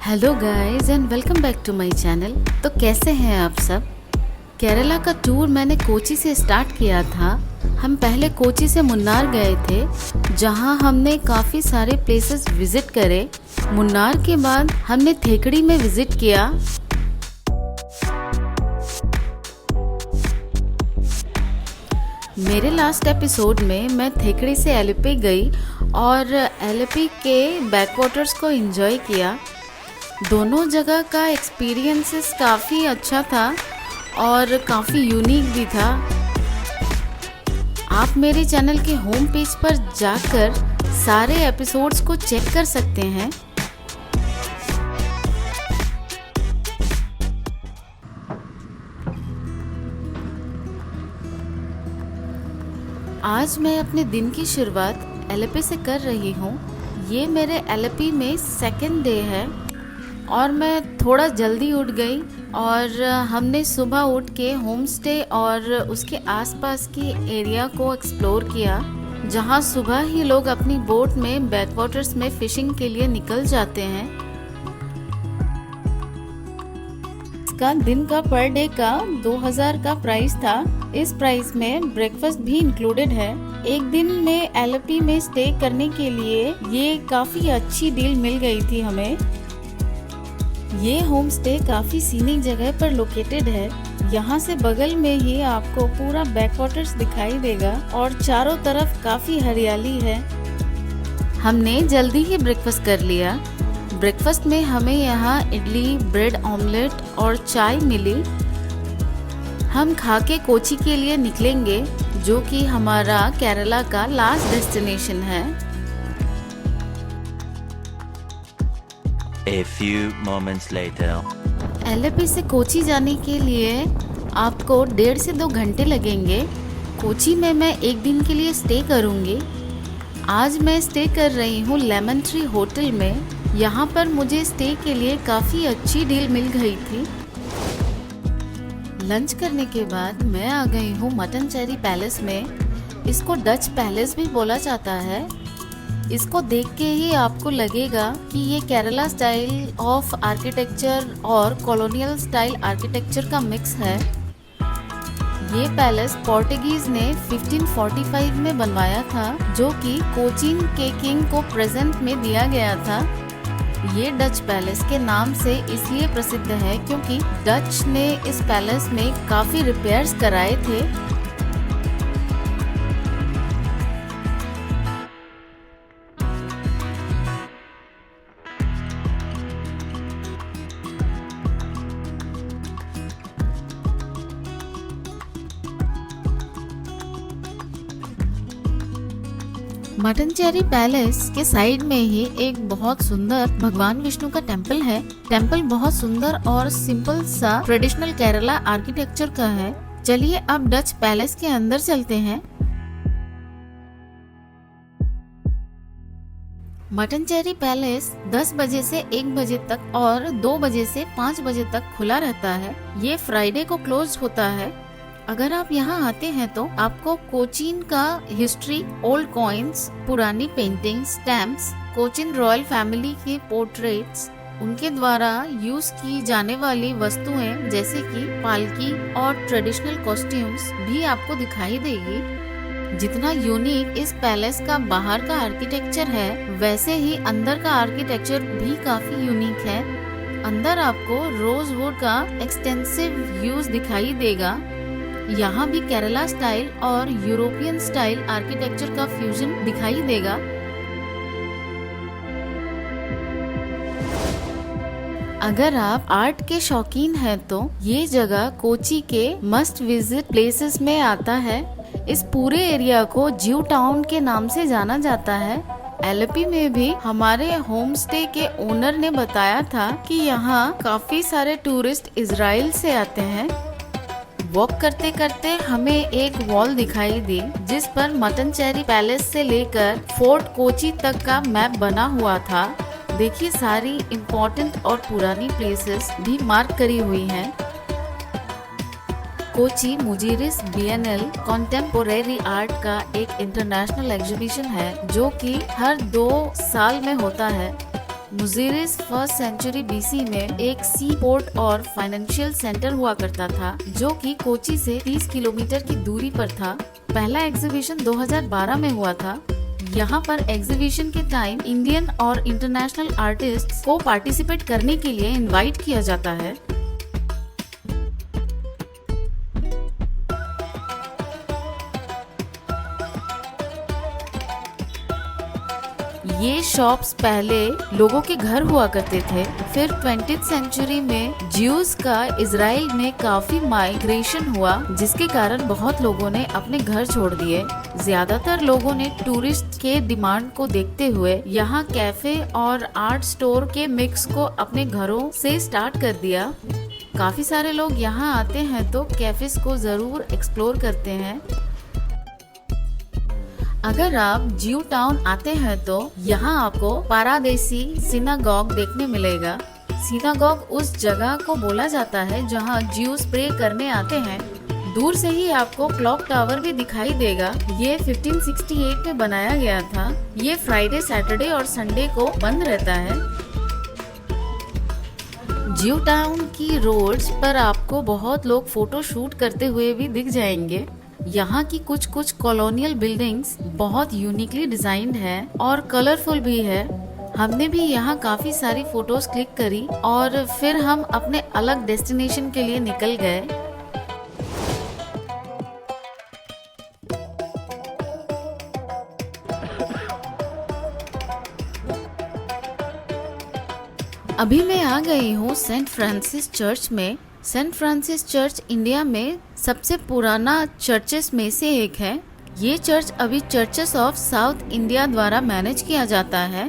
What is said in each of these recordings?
Hello guys and welcome back to my channel. तो कैसे हैं आप सब। केरला का टूर मैंने कोची से स्टार्ट किया था। हम पहले कोची से मुन्नार गए थे, जहां हमने काफ़ी सारे प्लेसेस विजिट करे। मुन्नार के बाद हमने थेकड़ी में विजिट किया। मेरे लास्ट एपिसोड में मैं थेकड़ी से एलिपी गई और एलिपी के बैकवाटर्स को एंजॉय किया। दोनों जगह का एक्सपीरियंसेस काफ़ी अच्छा था और काफ़ी यूनिक भी था। आप मेरे चैनल के होम पेज पर जाकर सारे एपिसोड्स को चेक कर सकते हैं। आज मैं अपने दिन की शुरुआत एलिपी से कर रही हूँ। ये मेरे एलिपी में सेकेंड डे है और मैं थोड़ा जल्दी उठ गई और हमने सुबह उठ के होम स्टे और उसके आसपास की एरिया को एक्सप्लोर किया, जहाँ सुबह ही लोग अपनी बोट में बैकवाटर्स में फिशिंग के लिए निकल जाते हैं। इसका दिन का पर डे का 2000 का प्राइस था। इस प्राइस में ब्रेकफास्ट भी इंक्लूडेड है। एक दिन में एलिपी में स्टे करने के लिए ये काफ़ी अच्छी डील मिल गई थी हमें। ये होम स्टे काफ़ी सीनिक जगह पर लोकेटेड है। यहाँ से बगल में ही आपको पूरा बैकवाटर्स दिखाई देगा और चारों तरफ काफ़ी हरियाली है। हमने जल्दी ही ब्रेकफास्ट कर लिया। ब्रेकफास्ट में हमें यहाँ इडली, ब्रेड ऑमलेट और चाय मिली। हम खा के कोची के लिए निकलेंगे, जो कि हमारा केरला का लास्ट डेस्टिनेशन है। A few moments later. Alleppey से कोची जाने के लिए आपको 1.5 से 2 घंटे लगेंगे। कोची में मैं एक दिन के लिए स्टे करूंगी। आज मैं स्टे कर रही हूँ लेमन ट्री होटल में। यहाँ पर मुझे स्टे के लिए काफ़ी अच्छी डील मिल गई थी। लंच करने के बाद मैं आ गई हूँ मटन चेरी पैलेस में। इसको डच पैलेस भी बोला जाता है। इसको देख के ही आपको लगेगा कि ये केरला स्टाइल ऑफ आर्किटेक्चर और कॉलोनियल स्टाइल आर्किटेक्चर का मिक्स है। ये पैलेस पोर्टुगीज ने 1545 में बनवाया था, जो कि कोचीन के किंग को प्रेजेंट में दिया गया था। ये डच पैलेस के नाम से इसलिए प्रसिद्ध है क्योंकि डच ने इस पैलेस में काफ़ी रिपेयर्स कराए थे। मटन चेरी पैलेस के साइड में ही एक बहुत सुंदर भगवान विष्णु का टेम्पल है। टेम्पल बहुत सुंदर और सिंपल सा ट्रेडिशनल केरला आर्किटेक्चर का है। चलिए अब डच पैलेस के अंदर चलते हैं। मटन चेरी पैलेस 10 बजे से 1 बजे तक और 2 बजे से 5 बजे तक खुला रहता है। ये फ्राइडे को क्लोज होता है। अगर आप यहाँ आते हैं तो आपको कोचीन का हिस्ट्री, ओल्ड कॉइन्स, पुरानी paintings, stamps, Cochin royal family के पोर्ट्रेट्स, उनके द्वारा यूज की जाने वाली वस्तुएं जैसे कि पालकी और ट्रेडिशनल कॉस्ट्यूम्स भी आपको दिखाई देगी। जितना यूनिक इस पैलेस का बाहर का आर्किटेक्चर है, वैसे ही अंदर का आर्किटेक्चर भी काफी यूनिक है। अंदर आपको रोजवुड का एक्सटेंसिव यूज दिखाई देगा। यहाँ भी केरला स्टाइल और यूरोपियन स्टाइल आर्किटेक्चर का फ्यूजन दिखाई देगा। अगर आप आर्ट के शौकीन हैं तो ये जगह कोची के मस्ट विजिट प्लेसेस में आता है। इस पूरे एरिया को ज्यू टाउन के नाम से जाना जाता है। एलिपी में भी हमारे होम स्टे के ओनर ने बताया था कि यहाँ काफी सारे टूरिस्ट इजराइल से आते हैं। वॉक करते करते हमें एक वॉल दिखाई दी, जिस पर मटन चेरी पैलेस से लेकर फोर्ट कोची तक का मैप बना हुआ था। देखिए सारी इम्पोर्टेंट और पुरानी प्लेसेस भी मार्क करी हुई हैं। कोची मुजिरिस बिएनएल कॉन्टेम्पोरेरी आर्ट का एक इंटरनेशनल एग्जीबिशन है, जो कि हर 2 साल में होता है। मुजीरिस फर्स्ट सेंचुरी बीसी में एक सी पोर्ट और फाइनेंशियल सेंटर हुआ करता था, जो कि कोची से 30 किलोमीटर की दूरी पर था। पहला एग्जीबिशन 2012 में हुआ था। यहाँ पर एग्जीबिशन के टाइम इंडियन और इंटरनेशनल आर्टिस्ट्स को पार्टिसिपेट करने के लिए इनवाइट किया जाता है। ये शॉप्स पहले लोगों के घर हुआ करते थे। फिर 20th सेंचुरी में ज्यूज का इजराइल में काफी माइग्रेशन हुआ, जिसके कारण बहुत लोगों ने अपने घर छोड़ दिए। ज्यादातर लोगों ने टूरिस्ट के डिमांड को देखते हुए यहाँ कैफे और आर्ट स्टोर के मिक्स को अपने घरों से स्टार्ट कर दिया। काफी सारे लोग यहाँ आते हैं तो कैफेज को जरूर एक्सप्लोर करते हैं। अगर आप ज्यू टाउन आते हैं तो यहाँ आपको पारादेसी सिनागॉग देखने मिलेगा। सिनागॉग उस जगह को बोला जाता है जहाँ ज्यूज प्रे करने आते हैं। दूर से ही आपको क्लॉक टावर भी दिखाई देगा। ये 1568 में बनाया गया था। ये फ्राइडे, सैटरडे और संडे को बंद रहता है। ज्यू टाउन की रोड्स पर आपको बहुत लोग फोटो शूट करते हुए भी दिख जाएंगे। यहाँ की कुछ कॉलोनियल बिल्डिंग्स बहुत यूनिकली डिजाइंड है और कलरफुल भी है। हमने भी यहाँ काफी सारी फोटोज क्लिक करी और फिर हम अपने अलग डेस्टिनेशन के लिए निकल गए। अभी मैं आ गई हूँ सेंट फ्रांसिस चर्च में। सेंट फ्रांसिस चर्च इंडिया में सबसे पुराना चर्चेस में से एक है। ये चर्च अभी चर्चेस ऑफ साउथ इंडिया द्वारा मैनेज किया जाता है।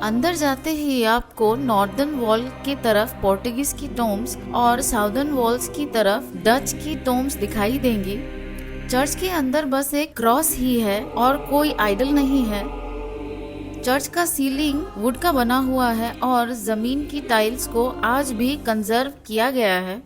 अंदर जाते ही आपको नॉर्दर्न वॉल की तरफ पोर्टुगीज की टोम्स और साउदर्न वॉल्स की तरफ डच की टोम्स दिखाई देंगी। चर्च के अंदर बस एक क्रॉस ही है और कोई आइडल नहीं है। चर्च का सीलिंग वुड का बना हुआ है और जमीन की टाइल्स को आज भी कंजर्व किया गया है।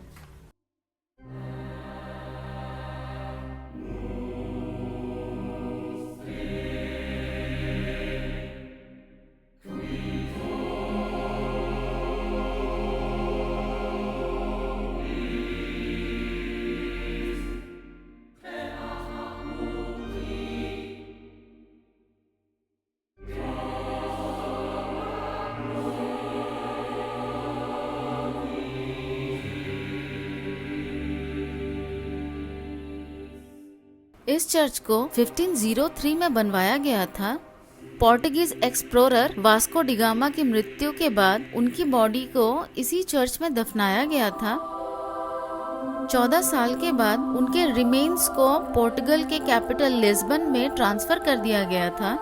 इस चर्च को 1503 में बनवाया गया था। पोर्टुगीज एक्सप्लोरर वास्को डिगामा की मृत्यु के बाद उनकी बॉडी को इसी चर्च में दफनाया गया था। 14 साल के बाद उनके रिमेन्स को पोर्टुगल के कैपिटल लिस्बन में ट्रांसफर कर दिया गया था।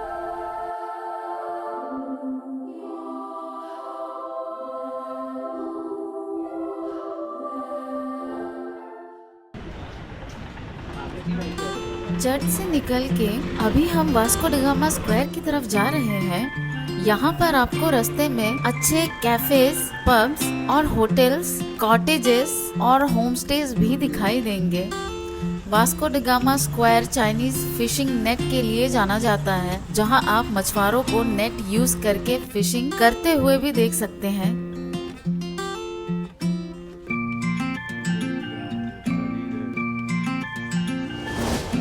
चर्च से निकल के अभी हम वास्को डिगामा स्क्वायर की तरफ जा रहे हैं। यहाँ पर आपको रास्ते में अच्छे कैफेज, पब्स और होटल्स, कॉटेजेस और होमस्टेज भी दिखाई देंगे। Vasco da Gama square Chinese fishing net के लिए जाना जाता है, जहाँ आप मछुआरों को नेट यूज करके फिशिंग करते हुए भी देख सकते हैं।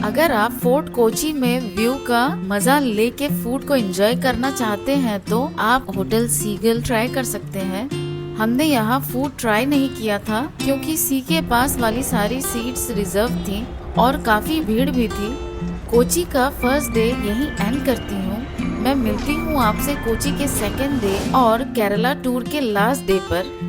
अगर आप फोर्ट कोची में व्यू का मजा लेके फूड को एंजॉय करना चाहते हैं तो आप होटल सीगल ट्राई कर सकते हैं। हमने यहाँ फूड ट्राई नहीं किया था क्योंकि सी के पास वाली सारी सीट्स रिजर्व थी और काफी भीड़ भी थी। कोची का फर्स्ट डे यहीं एंड करती हूँ। मैं मिलती हूँ आपसे कोची के सेकेंड डे और केरला टूर के लास्ट डे पर।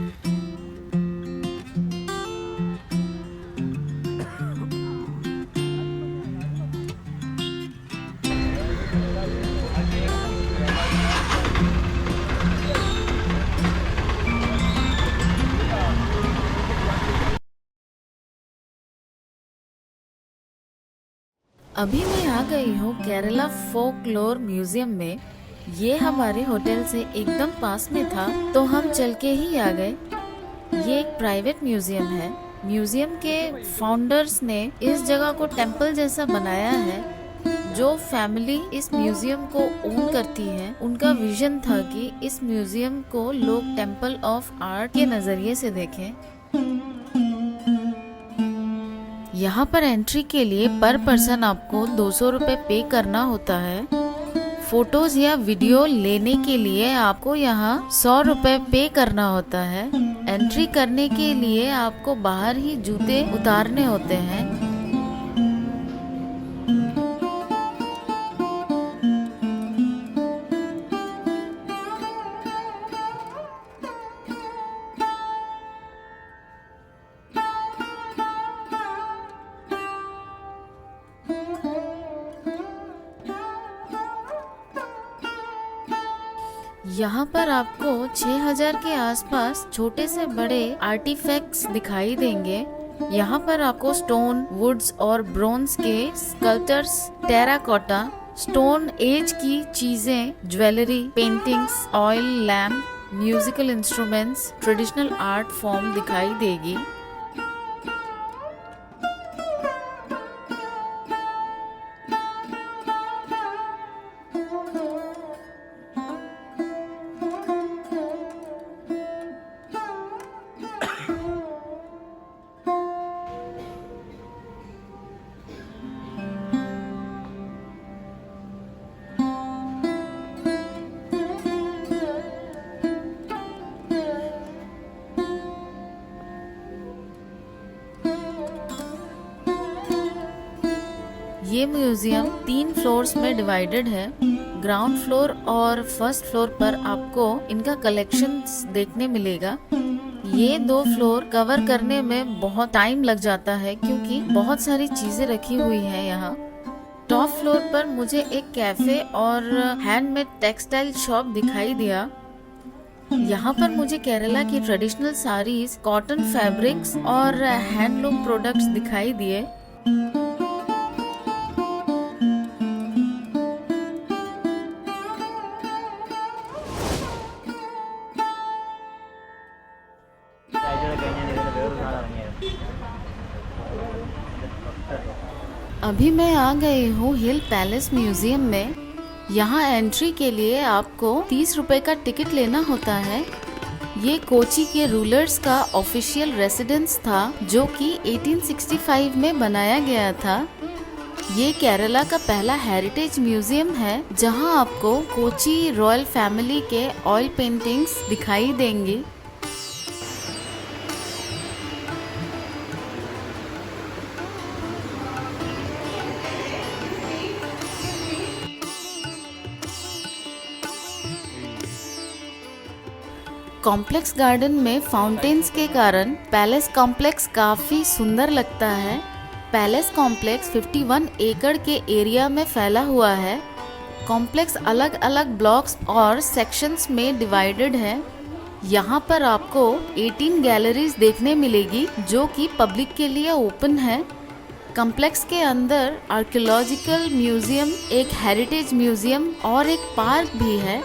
अभी मैं आ गई हूँ केरला फोकलोर म्यूजियम में। ये हमारे होटल से एकदम पास में था, तो हम चल के ही आ गए। ये एक प्राइवेट म्यूजियम है। म्यूजियम के फाउंडर्स ने इस जगह को टेम्पल जैसा बनाया है। जो फैमिली इस म्यूजियम को ओन करती है, उनका विजन था कि इस म्यूजियम को लोग टेम्पल ऑफ आर्ट के नजरिए से देखें। यहाँ पर एंट्री के लिए पर पर्सन आपको 200 रुपए पे करना होता है। फोटोज या वीडियो लेने के लिए आपको यहाँ 100 रुपए पे करना होता है। एंट्री करने के लिए आपको बाहर ही जूते उतारने होते हैं। यहाँ पर आपको 6000 के आसपास छोटे से बड़े आर्टिफैक्ट्स दिखाई देंगे। यहाँ पर आपको स्टोन, वुड्स और ब्रोंज के स्कल्पचर्स, टेराकोटा, स्टोन एज की चीजें, jewellery, paintings, oil lamp, musical instruments, traditional art form दिखाई देगी। ये म्यूजियम 3 फ्लोर्स में डिवाइडेड है। ग्राउंड फ्लोर और फर्स्ट फ्लोर पर आपको इनका कलेक्शंस देखने मिलेगा। ये 2 फ्लोर कवर करने में बहुत टाइम लग जाता है क्योंकि बहुत सारी चीजें रखी हुई हैं यहाँ। टॉप फ्लोर पर मुझे एक कैफे और हैंडमेड टेक्सटाइल शॉप दिखाई दिया। यहाँ पर मुझे केरला की ट्रेडिशनल साड़ीज, कॉटन फैब्रिक्स और हैंडलूम प्रोडक्ट्स दिखाई दिए। अभी मैं आ गई हूँ हिल पैलेस म्यूजियम में। यहाँ एंट्री के लिए आपको 30 रुपए का टिकट लेना होता है। ये कोची के रूलर्स का ऑफिशियल रेसिडेंस था जो कि 1865 में बनाया गया था। ये केरला का पहला हेरिटेज म्यूजियम है जहाँ आपको कोची रॉयल फैमिली के ऑयल पेंटिंग्स दिखाई देंगी। कॉम्प्लेक्स गार्डन में फाउंटेन्स के कारण पैलेस कॉम्प्लेक्स काफी सुंदर लगता है। पैलेस कॉम्प्लेक्स 51 एकड़ के एरिया में फैला हुआ है। कॉम्प्लेक्स अलग अलग ब्लॉक्स और सेक्शंस में डिवाइडेड है। यहाँ पर आपको 18 गैलरीज देखने मिलेगी जो कि पब्लिक के लिए ओपन है। कॉम्प्लेक्स के अंदर आर्कियोलॉजिकल म्यूजियम, एक हेरिटेज म्यूजियम और एक पार्क भी है।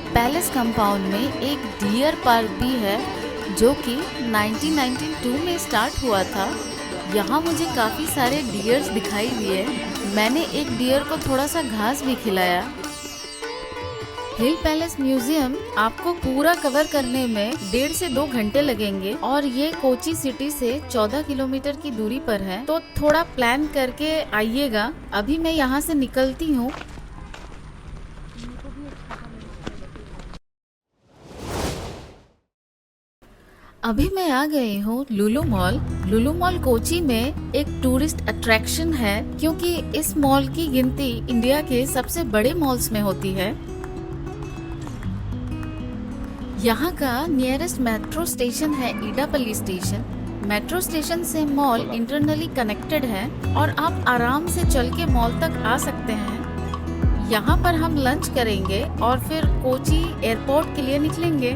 पैलेस कंपाउंड में एक डियर पार्क भी है जो कि 1992 में स्टार्ट हुआ था। यहाँ मुझे काफ़ी सारे डियर्स दिखाई दिए। मैंने एक डियर को थोड़ा सा घास भी खिलाया। हिल पैलेस म्यूजियम आपको पूरा कवर करने में 1.5 से 2 घंटे लगेंगे और ये कोची सिटी से 14 किलोमीटर की दूरी पर है, तो थोड़ा प्लान करके आइएगा। अभी मैं यहाँ से निकलती हूँ। अभी मैं आ गई हूँ लुलु मॉल। लुलु मॉल कोची में एक टूरिस्ट अट्रैक्शन है क्योंकि इस मॉल की गिनती इंडिया के सबसे बड़े मॉल्स में होती है। यहाँ का नियरेस्ट मेट्रो स्टेशन है ईडापल्ली स्टेशन। मेट्रो स्टेशन से मॉल इंटरनली कनेक्टेड है और आप आराम से चल के मॉल तक आ सकते हैं। यहाँ पर हम लंच करेंगे और फिर कोची एयरपोर्ट के लिए निकलेंगे।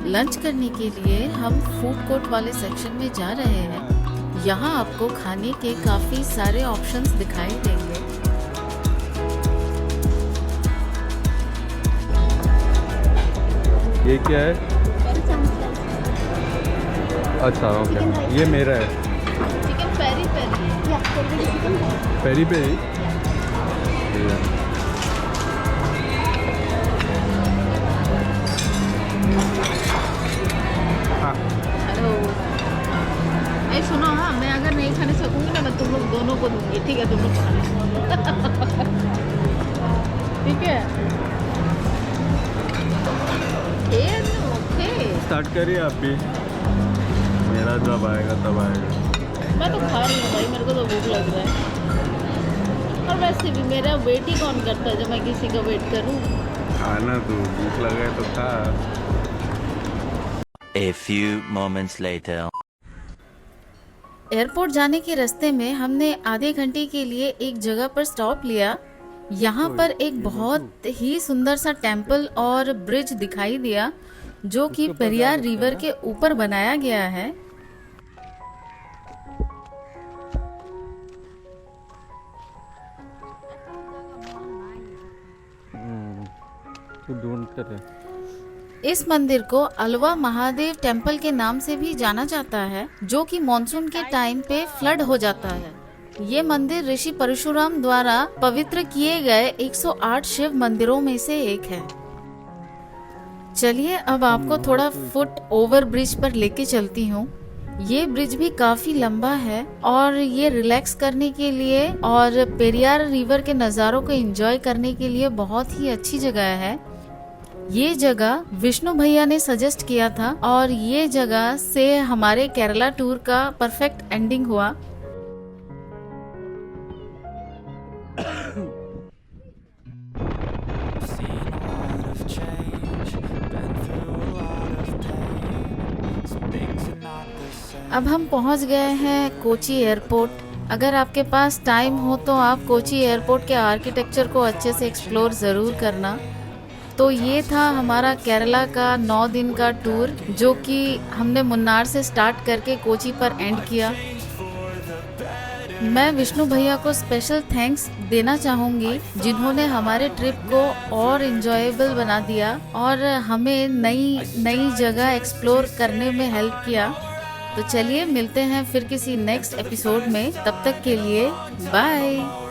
लंच करने के लिए हम फूड कोर्ट वाले सेक्शन में जा रहे हैं। यहाँ आपको खाने के काफी सारे ऑप्शंस दिखाई देंगे। ये क्या है? अच्छा ओके, ये मेरा है। Chicken peri peri peri. Hello, ए सुनो, हाँ मैं अगर नहीं खाने सकूंगी ना मैं तुम लोग दोनों को दूंगी, ठीक है? तुम लोग खाने ठीक है? ओके, स्टार्ट करिए आप भी, मेरा जब आएगा तब आएगा। मैं तो खा रही हूँ भाई, मेरे को तो भूख लग रहा है। और वैसे भी मेरा वेट ही कौन करता है जब मैं किसी का वेट करूँ। खाना तो भूख लगा है तो खा। A few moments later. Airport जाने के रास्ते में हमने आधे घंटे के लिए एक जगह पर स्टॉप लिया। यहाँ पर एक बहुत ही सुंदर सा टेम्पल और ब्रिज दिखाई दिया जो कि पेरियार रिवर के ऊपर बनाया गया है। ढूंढते रहे। इस मंदिर को अलवा महादेव टेम्पल के नाम से भी जाना जाता है, जो कि मॉनसून के टाइम पे फ्लड हो जाता है। ये मंदिर ऋषि परशुराम द्वारा पवित्र किए गए 108 शिव मंदिरों में से एक है। चलिए अब आपको थोड़ा फुट ओवर ब्रिज पर लेके चलती हूँ। ये ब्रिज भी काफी लंबा है और ये रिलैक्स करने के लिए और पेरियार रिवर के नज़ारों को एंजॉय करने के लिए बहुत ही अच्छी जगह है। ये जगह विष्णु भैया ने सजेस्ट किया था और ये जगह से हमारे केरला टूर का परफेक्ट एंडिंग हुआ। अब हम पहुंच गए हैं कोची एयरपोर्ट। अगर आपके पास टाइम हो तो आप कोची एयरपोर्ट के आर्किटेक्चर को अच्छे से एक्सप्लोर ज़रूर करना। तो ये था हमारा केरला का 9 दिन का टूर, जो कि हमने मुन्नार से स्टार्ट करके कोची पर एंड किया। मैं विष्णु भैया को स्पेशल थैंक्स देना चाहूँगी जिन्होंने हमारे ट्रिप को और इन्जॉयबल बना दिया और हमें नई नई जगह एक्सप्लोर करने में हेल्प किया। तो चलिए मिलते हैं फिर किसी नेक्स्ट एपिसोड में, तब तक के लिए बाय।